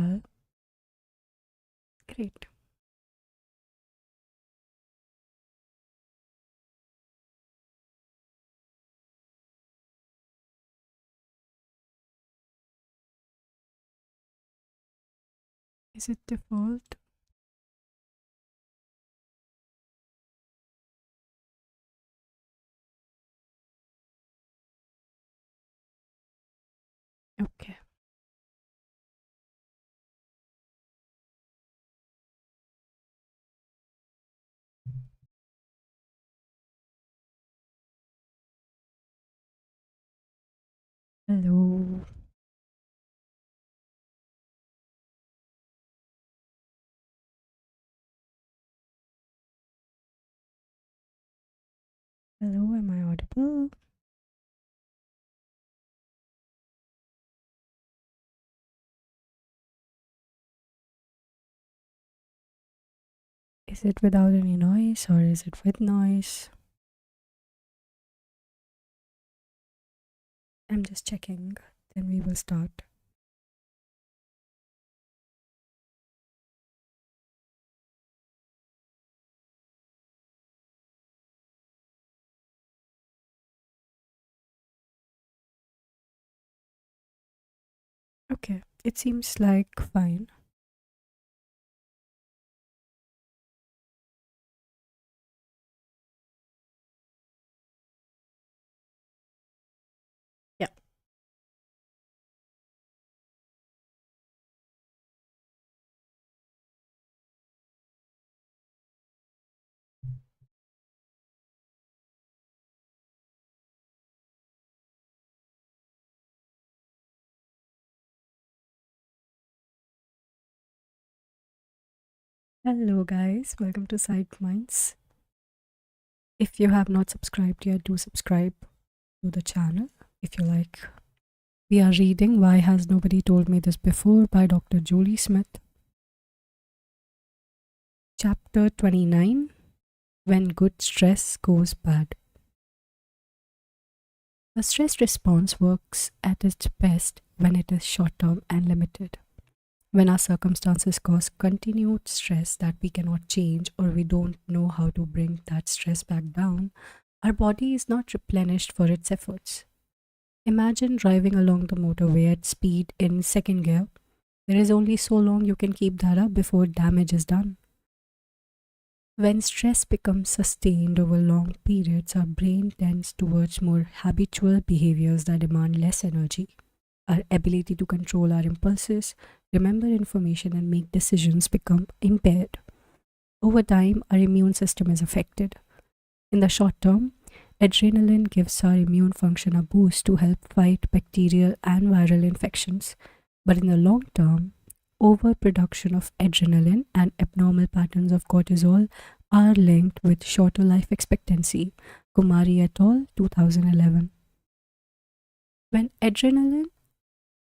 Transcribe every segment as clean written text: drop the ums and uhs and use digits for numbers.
well. Great. Is it default? Okay. Hello. Hello, am I audible? Is it without any noise or is it with noise? I'm just checking. Then we will start. Okay, it seems like fine. Yeah. Hello, guys. Welcome to Side Minds. If you have not subscribed yet, do subscribe to the channel if you like. We are reading Why Has Nobody Told Me This Before by Dr. Julie Smith. Chapter 29, When Good Stress Goes Bad. A stress response works at its best when it is short term and limited. When our circumstances cause continued stress that we cannot change or we don't know how to bring that stress back down, our body is not replenished for its efforts. Imagine driving along the motorway at speed in second gear. There is only so long you can keep that up before damage is done. When stress becomes sustained over long periods, our brain tends towards more habitual behaviors that demand less energy. Our ability to control our impulses, remember information, and make decisions become impaired. Over time, our immune system is affected. In the short term, adrenaline gives our immune function a boost to help fight bacterial and viral infections. But in the long term, overproduction of adrenaline and abnormal patterns of cortisol are linked with shorter life expectancy. Kumari et al., 2011. When adrenaline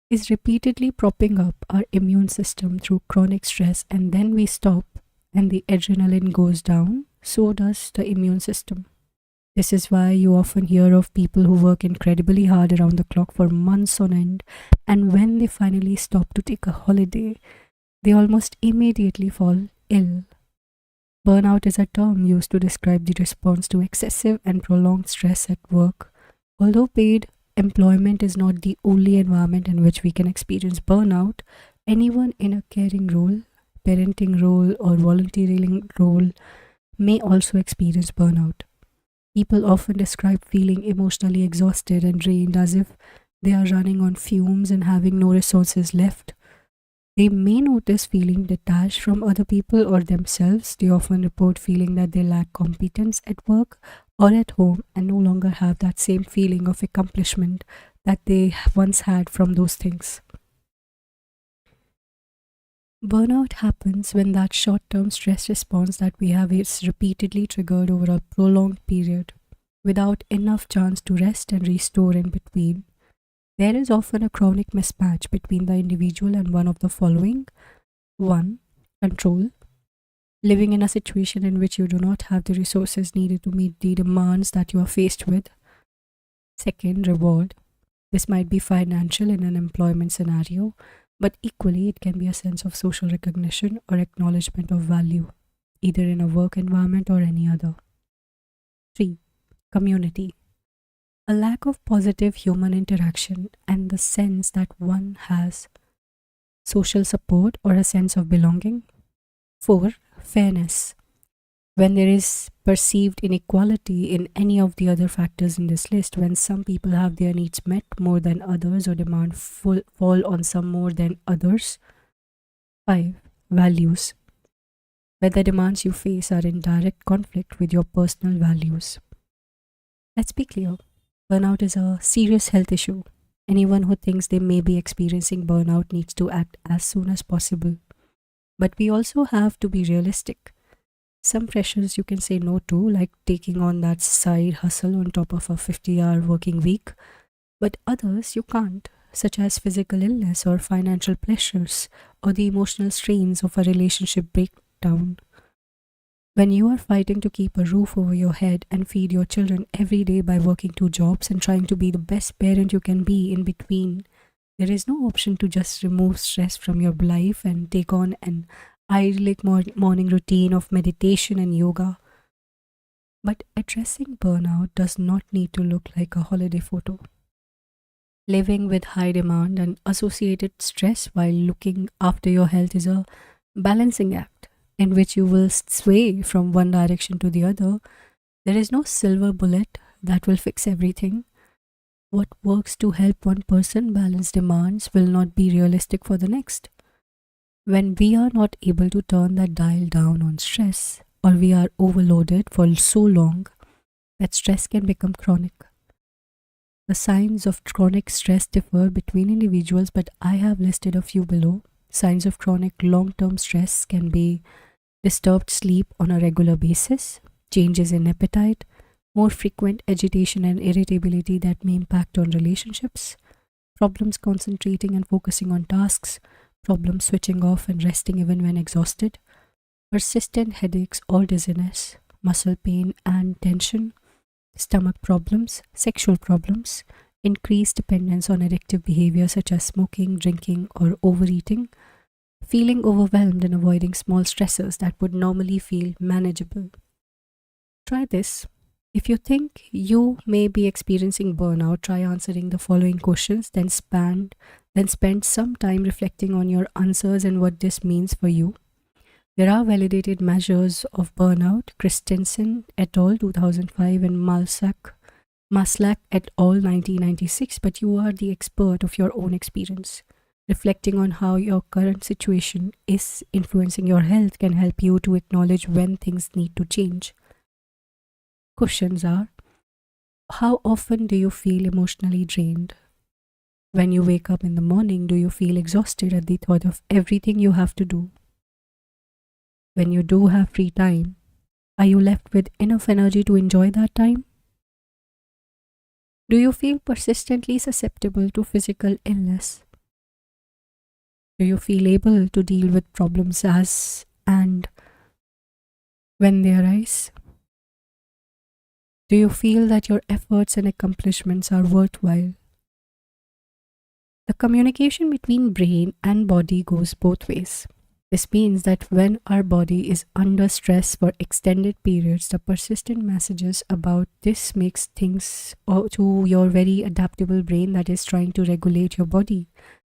is repeatedly propping up our immune system through chronic stress and then we stop and the adrenaline goes down, so does the immune system. This is why you often hear of people who work incredibly hard around the clock for months on end, and when they finally stop to take a holiday, they almost immediately fall ill. Burnout is a term used to describe the response to excessive and prolonged stress at work. Although paid employment is not the only environment in which we can experience burnout, anyone in a caring role, parenting role, or volunteering role may also experience burnout. People often describe feeling emotionally exhausted and drained as if they are running on fumes and having no resources left. They may notice feeling detached from other people or themselves. They often report feeling that they lack competence at work or at home and no longer have that same feeling of accomplishment that they once had from those things. Burnout happens when that short term stress response that we have is repeatedly triggered over a prolonged period without enough chance to rest and restore in between. There is often a chronic mismatch between the individual and one of the following: 1. Control. Living in a situation in which you do not have the resources needed to meet the demands that you are faced with. 2nd, reward. This might be financial in an employment scenario. But equally, it can be a sense of social recognition or acknowledgement of value, either in a work environment or any other. 3. Community. A lack of positive human interaction and the sense that one has social support or a sense of belonging. 4. Fairness. When there is perceived inequality in any of the other factors in this list, when some people have their needs met more than others or demand fall on some more than others. 5. Values. Where the demands you face are in direct conflict with your personal values. Let's be clear, burnout is a serious health issue. Anyone who thinks they may be experiencing burnout needs to act as soon as possible. But we also have to be realistic. Some pressures you can say no to, like taking on that side hustle on top of a 50-hour working week, but others you can't, such as physical illness or financial pressures or the emotional strains of a relationship breakdown. When you are fighting to keep a roof over your head and feed your children every day by working 2 jobs and trying to be the best parent you can be in between, there is no option to just remove stress from your life and take on an idyllic morning routine of meditation and yoga. But addressing burnout does not need to look like a holiday photo. Living with high demand and associated stress while looking after your health is a balancing act in which you will sway from one direction to the other. There is no silver bullet that will fix everything. What works to help one person balance demands will not be realistic for the next. When we are not able to turn that dial down on stress, or we are overloaded for so long, that stress can become chronic. The signs of chronic stress differ between individuals, but I have listed a few below. Signs of chronic long-term stress can be disturbed sleep on a regular basis, changes in appetite, more frequent agitation and irritability that may impact on relationships, problems concentrating and focusing on tasks, problems switching off and resting even when exhausted, persistent headaches or dizziness, muscle pain and tension, stomach problems, sexual problems, increased dependence on addictive behavior such as smoking, drinking, or overeating, feeling overwhelmed and avoiding small stressors that would normally feel manageable. Try this. If you think you may be experiencing burnout, try answering the following questions, then spend some time reflecting on your answers and what this means for you. There are validated measures of burnout, Christensen et al. 2005 and Maslach et al. 1996, but you are the expert of your own experience. Reflecting on how your current situation is influencing your health can help you to acknowledge when things need to change. Questions are: how often do you feel emotionally drained? When you wake up in the morning, do you feel exhausted at the thought of everything you have to do? When you do have free time, are you left with enough energy to enjoy that time? Do you feel persistently susceptible to physical illness? Do you feel able to deal with problems as and when they arise? Do you feel that your efforts and accomplishments are worthwhile? The communication between brain and body goes both ways. This means that when our body is under stress for extended periods, the persistent messages about this makes things to your very adaptable brain that is trying to regulate your body.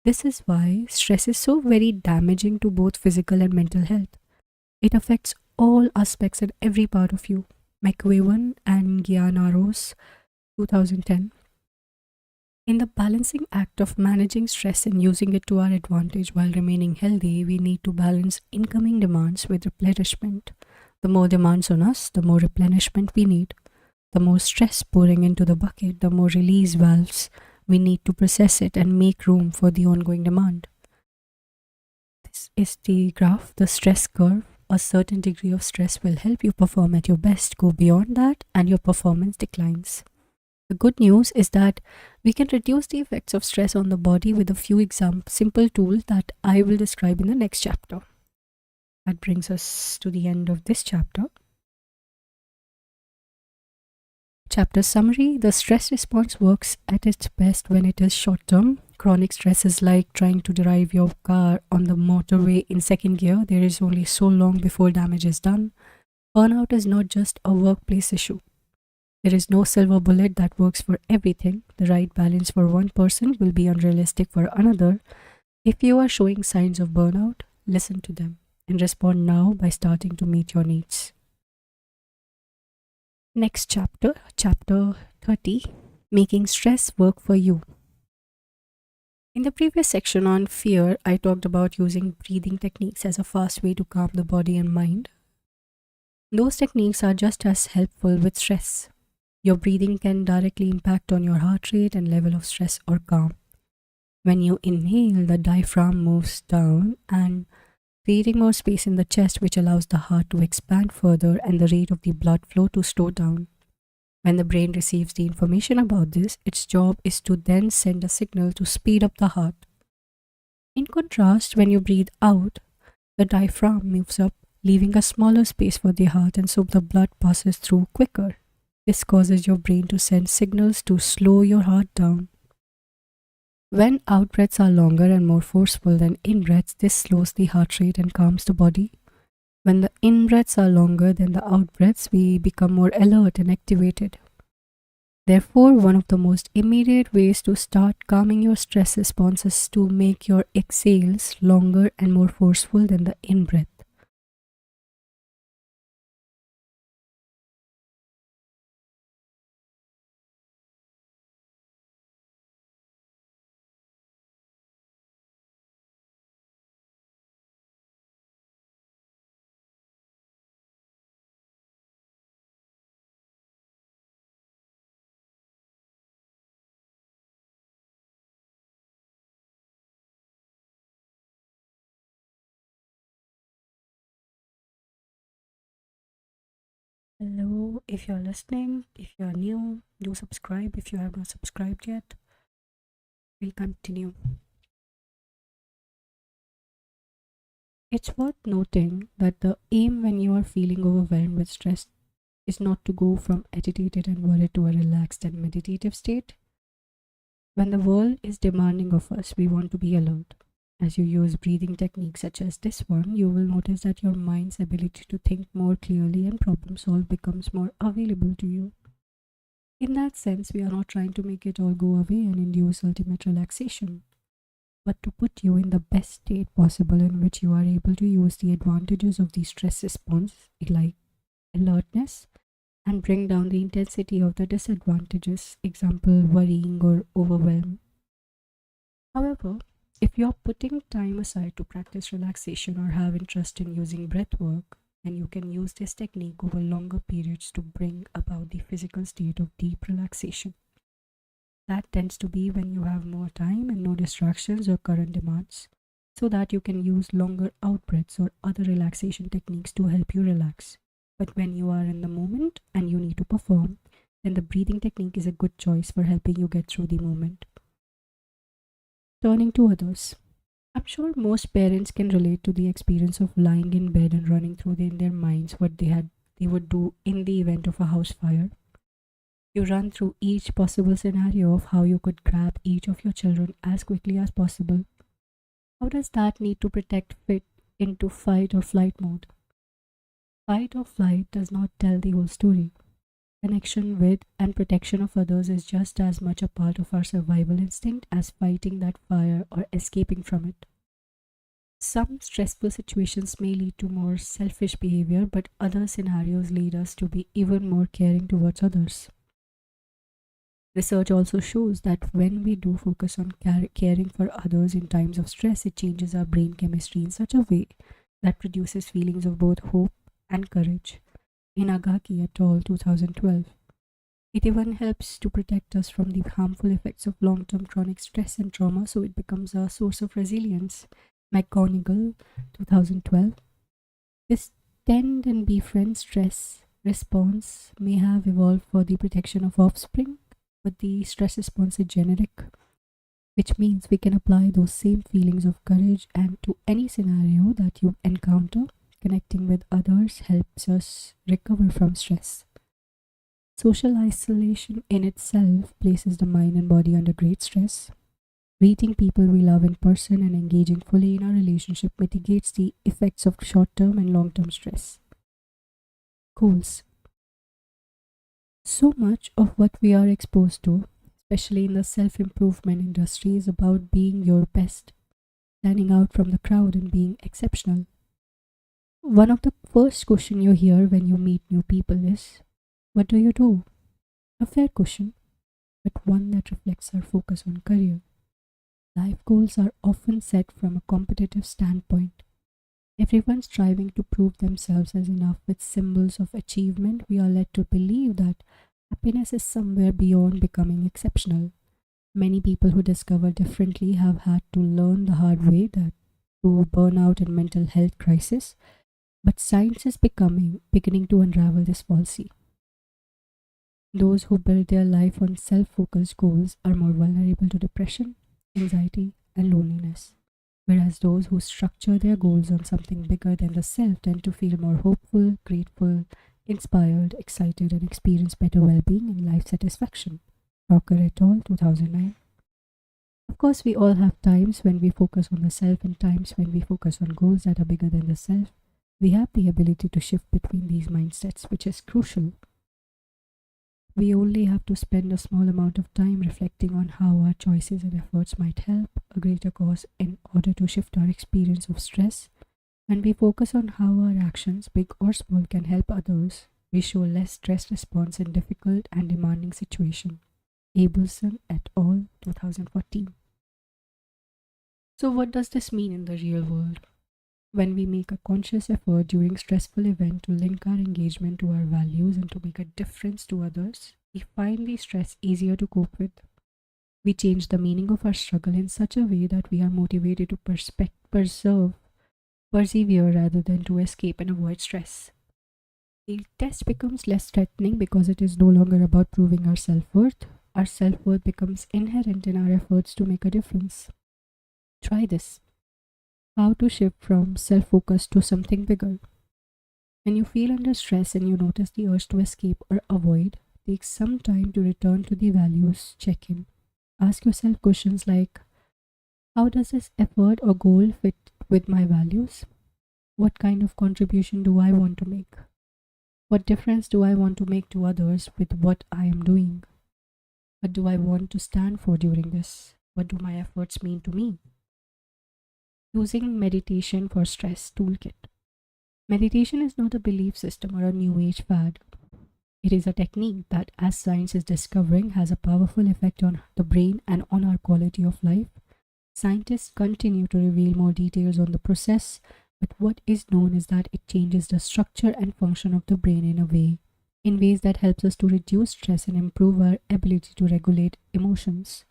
This is why stress is so very damaging to both physical and mental health. It affects all aspects and every part of you. McEwan and Gianaros, 2010. In the balancing act of managing stress and using it to our advantage while remaining healthy, we need to balance incoming demands with replenishment. The more demands on us, the more replenishment we need. The more stress pouring into the bucket, the more release valves we need to process it and make room for the ongoing demand. This is the graph, the stress curve. A certain degree of stress will help you perform at your best. Go beyond that and your performance declines. The good news is that we can reduce the effects of stress on the body with a few simple tools that I will describe in the next chapter. That brings us to the end of this chapter. Chapter summary: the stress response works at its best when it is short term Chronic stress is like trying to drive your car on the motorway in second gear. There is only so long before damage is done. Burnout is not just a workplace issue. There is no silver bullet that works for everything. The right balance for one person will be unrealistic for another. If you are showing signs of burnout, listen to them and respond now by starting to meet your needs. Next chapter, chapter 30, making stress work for you. In the previous section on fear, I talked about using breathing techniques as a fast way to calm the body and mind. Those techniques are just as helpful with stress. Your breathing can directly impact on your heart rate and level of stress or calm. When you inhale, the diaphragm moves down and creating more space in the chest, which allows the heart to expand further and the rate of the blood flow to slow down. When the brain receives the information about this, its job is to then send a signal to speed up the heart. In contrast, when you breathe out, the diaphragm moves up, leaving a smaller space for the heart, and so the blood passes through quicker. This causes your brain to send signals to slow your heart down. When out breaths are longer and more forceful than in breaths, this slows the heart rate and calms the body. When the in breaths are longer than the out breaths, we become more alert and activated. Therefore, one of the most immediate ways to start calming your stress response is to make your exhales longer and more forceful than the in breath. Hello, if you're listening, if you're new, do subscribe if you have not subscribed yet. We'll continue. It's worth noting that the aim when you are feeling overwhelmed with stress is not to go from agitated and worried to a relaxed and meditative state. When the world is demanding of us, we want to be alert. As you use breathing techniques such as this one, you will notice that your mind's ability to think more clearly and problem solve becomes more available to you. In that sense, we are not trying to make it all go away and induce ultimate relaxation, but to put you in the best state possible in which you are able to use the advantages of the stress response, like alertness, and bring down the intensity of the disadvantages, example, worrying or overwhelm. However, if you're putting time aside to practice relaxation or have interest in using breath work, then you can use this technique over longer periods to bring about the physical state of deep relaxation. That tends to be when you have more time and no distractions or current demands, so that you can use longer out breaths or other relaxation techniques to help you relax. But when you are in the moment and you need to perform, then the breathing technique is a good choice for helping you get through the moment. Turning to others. I'm sure most parents can relate to the experience of lying in bed and running through in their minds what they would do in the event of a house fire. You run through each possible scenario of how you could grab each of your children as quickly as possible. How does that need to protect fit into fight or flight mode? Fight or flight does not tell the whole story. Connection with and protection of others is just as much a part of our survival instinct as fighting that fire or escaping from it. Some stressful situations may lead to more selfish behavior, but other scenarios lead us to be even more caring towards others. Research also shows that when we do focus on caring for others in times of stress, it changes our brain chemistry in such a way that produces feelings of both hope and courage. In Agaki et al. 2012. It even helps to protect us from the harmful effects of long-term chronic stress and trauma, so it becomes a source of resilience. McGonigal, 2012. This tend and befriend stress response may have evolved for the protection of offspring, but the stress response is generic, which means we can apply those same feelings of courage and to any scenario that you encounter. Connecting with others helps us recover from stress. Social isolation in itself places the mind and body under great stress. Greeting people we love in person and engaging fully in our relationship mitigates the effects of short term and long term stress. Goals. So much of what we are exposed to, especially in the self improvement industry, is about being your best, standing out from the crowd, and being exceptional. One of the first questions you hear when you meet new people is, "What do you do?" A fair question, but one that reflects our focus on career. Life goals are often set from a competitive standpoint. Everyone striving to prove themselves as enough with symbols of achievement. We are led to believe that happiness is somewhere beyond becoming exceptional. Many people who discover differently have had to learn the hard way that through burnout and mental health crisis, but science is beginning to unravel this fallacy. Those who build their life on self-focused goals are more vulnerable to depression, anxiety, and loneliness, whereas those who structure their goals on something bigger than the self tend to feel more hopeful, grateful, inspired, excited, and experience better well-being and life satisfaction. Rocker et al., 2009. Of course, we all have times when we focus on the self and times when we focus on goals that are bigger than the self. We have the ability to shift between these mindsets, which is crucial. We only have to spend a small amount of time reflecting on how our choices and efforts might help a greater cause in order to shift our experience of stress. When we focus on how our actions, big or small, can help others, we show less stress response in difficult and demanding situations. Abelson et al., 2014. So, what does this mean in the real world? When we make a conscious effort during stressful event to link our engagement to our values and to make a difference to others, we find the stress easier to cope with. We change the meaning of our struggle in such a way that we are motivated to persevere rather than to escape and avoid stress. The test becomes less threatening because it is no longer about proving our self-worth. Our self-worth becomes inherent in our efforts to make a difference. Try this. How to shift from self-focus to something bigger. When you feel under stress and you notice the urge to escape or avoid, take some time to return to the values check-in. Ask yourself questions like, how does this effort or goal fit with my values? What kind of contribution do I want to make? What difference do I want to make to others with what I am doing? What do I want to stand for during this? What do my efforts mean to me? Using meditation for stress toolkit. Meditation is not a belief system or a new age fad. It is a technique that, as science is discovering, has a powerful effect on the brain and on our quality of life. Scientists continue to reveal more details on the process, but what is known is that it changes the structure and function of the brain in ways that helps us to reduce stress and improve our ability to regulate emotions.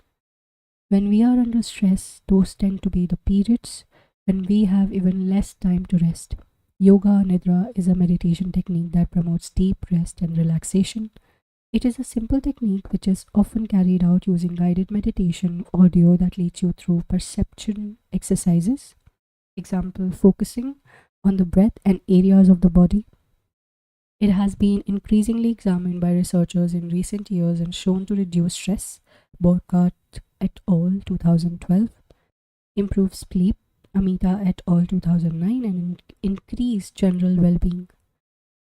When we are under stress, those tend to be the periods when we have even less time to rest. Yoga Nidra is a meditation technique that promotes deep rest and relaxation. It is a simple technique which is often carried out using guided meditation audio that leads you through perception exercises. Example, focusing on the breath and areas of the body. It has been increasingly examined by researchers in recent years and shown to reduce stress. Borkat et al., 2012. Improve sleep. Amita et al., 2009, and increase general well-being.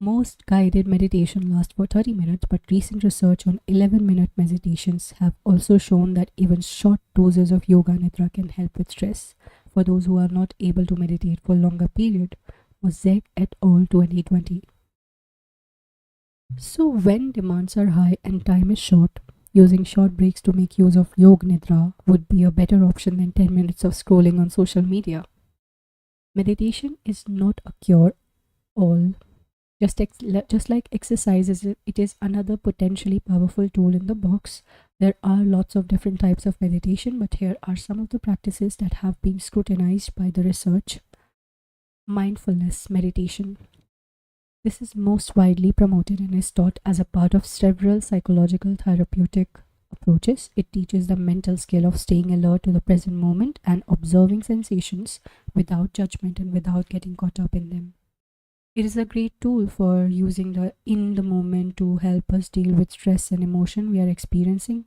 Most guided meditation last for 30 minutes, but recent research on 11-minute meditations have also shown that even short doses of yoga nidra can help with stress for those who are not able to meditate for longer period. Mosaic et al., 2020. So when demands are high and time is short, using short breaks to make use of Yoga Nidra would be a better option than 10 minutes of scrolling on social media. Meditation is not a cure-all. Just like exercise, it is another potentially powerful tool in the box. There are lots of different types of meditation, but here are some of the practices that have been scrutinized by the research. Mindfulness meditation. This is most widely promoted and is taught as a part of several psychological therapeutic approaches. It teaches the mental skill of staying alert to the present moment and observing sensations without judgment and without getting caught up in them. It is a great tool for using in the moment to help us deal with stress and emotion we are experiencing.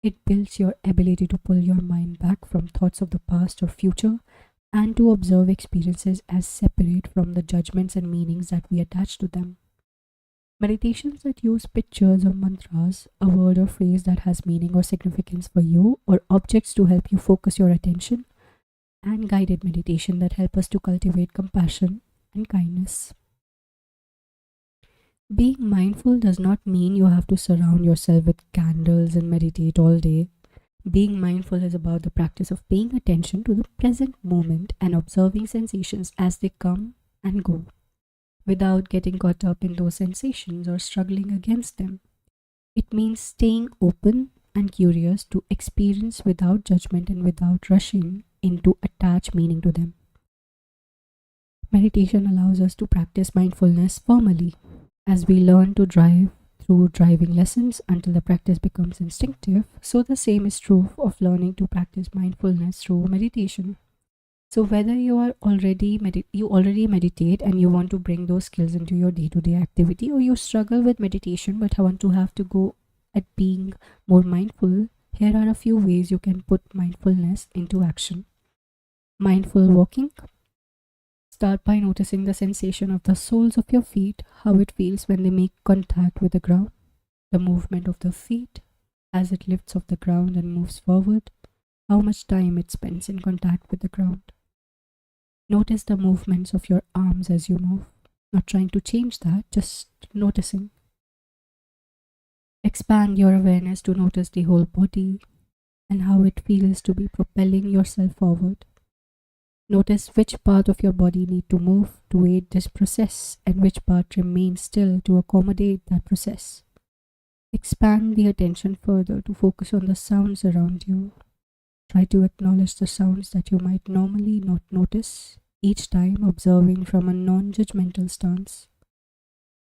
It builds your ability to pull your mind back from thoughts of the past or future and to observe experiences as separate from the judgments and meanings that we attach to them. Meditations that use pictures or mantras, a word or phrase that has meaning or significance for you, or objects to help you focus your attention, and guided meditation that help us to cultivate compassion and kindness. Being mindful does not mean you have to surround yourself with candles and meditate all day. Being mindful is about the practice of paying attention to the present moment and observing sensations as they come and go, without getting caught up in those sensations or struggling against them. It means staying open and curious to experience without judgment and without rushing in to attach meaning to them. Meditation allows us to practice mindfulness formally as we learn to drive through driving lessons until the practice becomes instinctive. So, the same is true of learning to practice mindfulness through meditation. So, whether you already meditate and you want to bring those skills into your day-to-day activity, or you struggle with meditation but want to have to go at being more mindful, here are a few ways you can put mindfulness into action. Mindful walking. Start by noticing the sensation of the soles of your feet, how it feels when they make contact with the ground, the movement of the feet as it lifts off the ground and moves forward, how much time it spends in contact with the ground. Notice the movements of your arms as you move, not trying to change that, just noticing. Expand your awareness to notice the whole body and how it feels to be propelling yourself forward. Notice which part of your body need to move to aid this process and which part remains still to accommodate that process. Expand the attention further to focus on the sounds around you. Try to acknowledge the sounds that you might normally not notice, each time observing from a non-judgmental stance.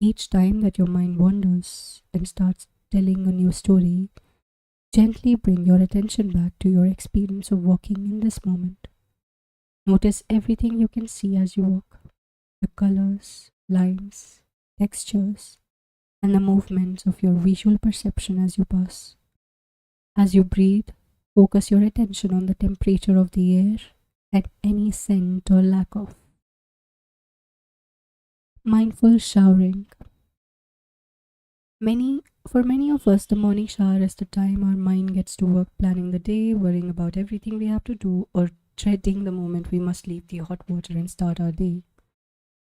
Each time that your mind wanders and starts telling a new story, gently bring your attention back to your experience of walking in this moment. Notice everything you can see as you walk, the colors, lines, textures, and the movements of your visual perception as you pass. As you breathe, focus your attention on the temperature of the air and any scent or lack of. Mindful showering. For many of us, the morning shower is the time our mind gets to work planning the day, worrying about everything we have to do, or dreading the moment we must leave the hot water and start our day.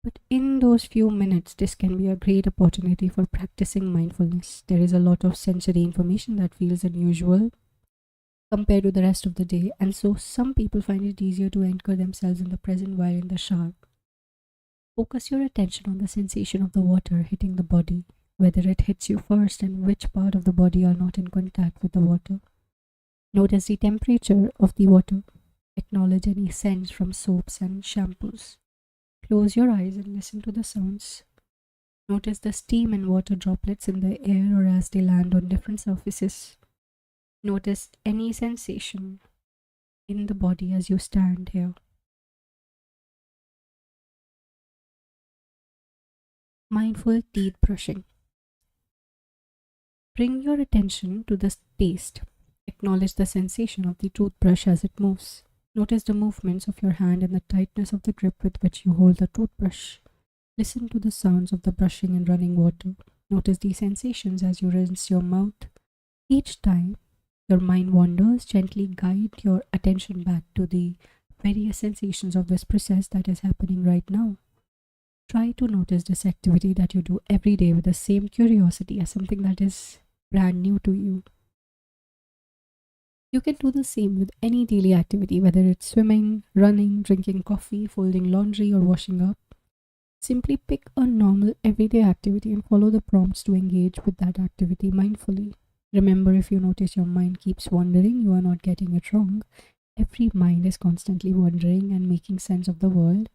But in those few minutes, this can be a great opportunity for practicing mindfulness. There is a lot of sensory information that feels unusual compared to the rest of the day, and so some people find it easier to anchor themselves in the present while in the shower. Focus your attention on the sensation of the water hitting the body, whether it hits you first and which part of the body are not in contact with the water. Notice the temperature of the water. Acknowledge any scents from soaps and shampoos. Close your eyes and listen to the sounds. Notice the steam and water droplets in the air or as they land on different surfaces. Notice any sensation in the body as you stand here. Mindful teeth brushing. Bring your attention to the taste. Acknowledge the sensation of the toothbrush as it moves. Notice the movements of your hand and the tightness of the grip with which you hold the toothbrush. Listen to the sounds of the brushing and running water. Notice the sensations as you rinse your mouth. Each time your mind wanders, gently guide your attention back to the various sensations of this process that is happening right now. Try to notice this activity that you do every day with the same curiosity as something that is brand new to you. You can do the same with any daily activity, whether it's swimming, running, drinking coffee, folding laundry, or washing up. Simply pick a normal everyday activity and follow the prompts to engage with that activity mindfully. Remember, if you notice your mind keeps wandering, you are not getting it wrong. Every mind is constantly wandering and making sense of the world.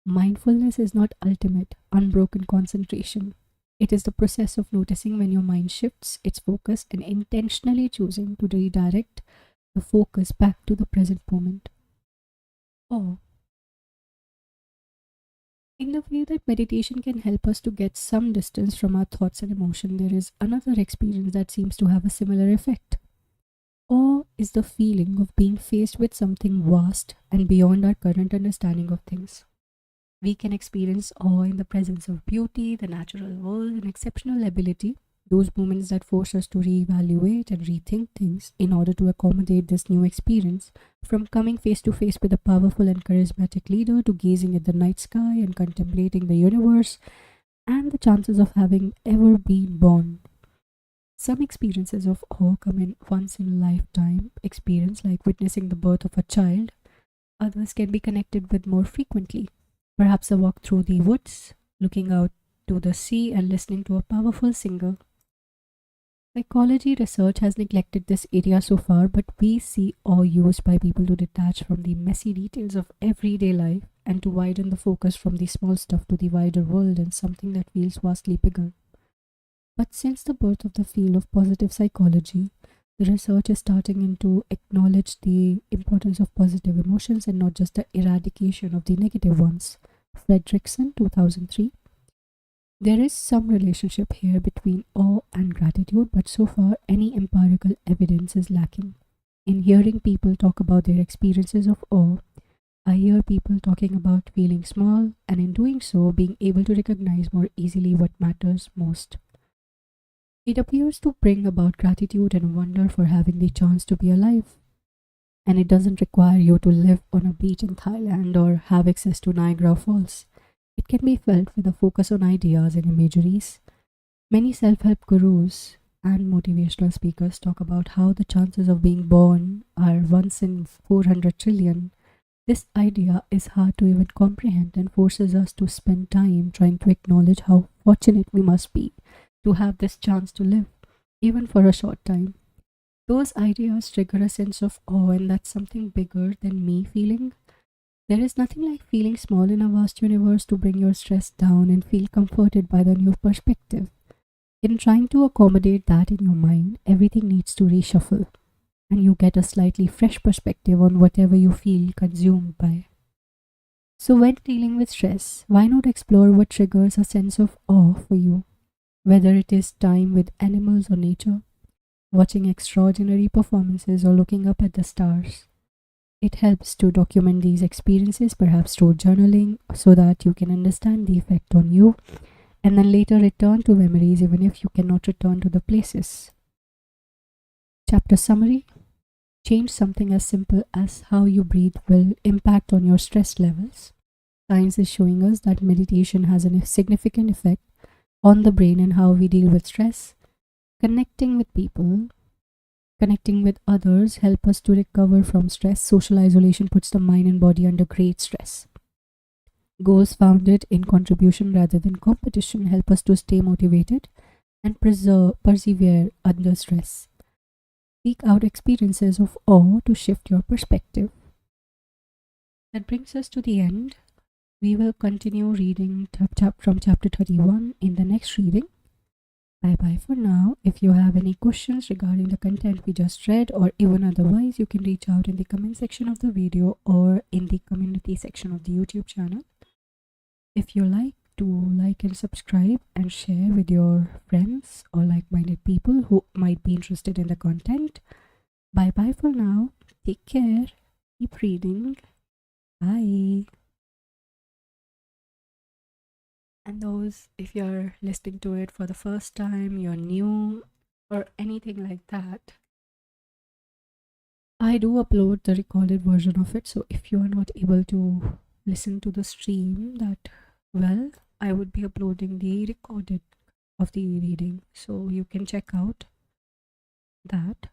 Mindfulness is not ultimate, unbroken concentration. It is the process of noticing when your mind shifts its focus and intentionally choosing to redirect the focus back to the present moment. Or, in the way that meditation can help us to get some distance from our thoughts and emotion, there is another experience that seems to have a similar effect. Awe is the feeling of being faced with something vast and beyond our current understanding of things. We can experience awe in the presence of beauty, the natural world, and exceptional ability, those moments that force us to reevaluate and rethink things in order to accommodate this new experience, from coming face to face with a powerful and charismatic leader to gazing at the night sky and contemplating the universe and the chances of having ever been born. Some experiences of awe come in once in a lifetime experience, like witnessing the birth of a child. Others can be connected with more frequently, perhaps a walk through the woods, looking out to the sea, and listening to a powerful singer. Psychology research has neglected this area so far, but we see awe used by people to detach from the messy details of everyday life and to widen the focus from the small stuff to the wider world and something that feels vastly bigger. But since the birth of the field of positive psychology, the research is starting in to acknowledge the importance of positive emotions and not just the eradication of the negative ones. Fredrickson, 2003. There is some relationship here between awe and gratitude, but so far any empirical evidence is lacking. In hearing people talk about their experiences of awe, I hear people talking about feeling small, and in doing so, being able to recognize more easily what matters most. It appears to bring about gratitude and wonder for having the chance to be alive. And it doesn't require you to live on a beach in Thailand or have access to Niagara Falls. It can be felt with a focus on ideas and imageries. Many self help gurus and motivational speakers talk about how the chances of being born are once in 400 trillion. This idea is hard to even comprehend and forces us to spend time trying to acknowledge how fortunate we must be to have this chance to live, even for a short time. Those ideas trigger a sense of awe, and that's something bigger than me feeling. There is nothing like feeling small in a vast universe to bring your stress down and feel comforted by the new perspective. In trying to accommodate that in your mind, everything needs to reshuffle, and you get a slightly fresh perspective on whatever you feel consumed by. So, when dealing with stress, why not explore what triggers a sense of awe for you? Whether it is time with animals or nature, watching extraordinary performances, or looking up at the stars. It helps to document these experiences, perhaps through journaling, so that you can understand the effect on you and then later return to memories even if you cannot return to the places. Chapter summary. Change something as simple as how you breathe will impact on your stress levels. Science is showing us that meditation has a significant effect on the brain and how we deal with stress. Connecting with people, connecting with others help us to recover from stress. Social isolation puts the mind and body under great stress. Goals founded in contribution rather than competition help us to stay motivated and persevere under stress. Seek out experiences of awe to shift your perspective. That brings us to the end. We will continue reading from chapter 31 in the next reading. Bye bye for now. If you have any questions regarding the content we just read or even otherwise, you can reach out in the comment section of the video or in the community section of the YouTube channel. If you like to like and subscribe and share with your friends or like-minded people who might be interested in the content. Bye bye for now. Take care. Keep reading. Bye. And those, if you're listening to it for the first time, you're new, or anything like that, I do upload the recorded version of it. So if you are not able to listen to the stream that well, I would be uploading the recorded of the reading. So you can check out that.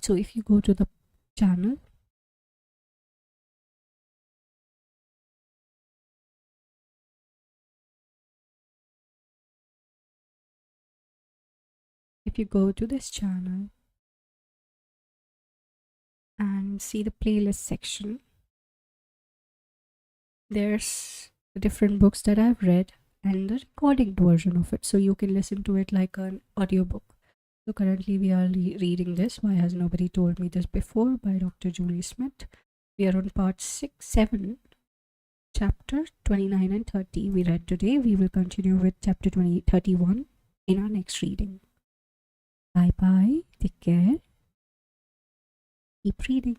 So if you go to the channel, if you go to this channel and see the playlist section, there's the different books that I've read and the recorded version of it, so you can listen to it like an audiobook. So currently we are reading this Why Has Nobody Told Me This Before by Dr. Julie Smith. We are on part 7, chapter 29 and 30 we read today. We will continue with chapter 31 in our next reading. Bye bye. Take care. Keep reading.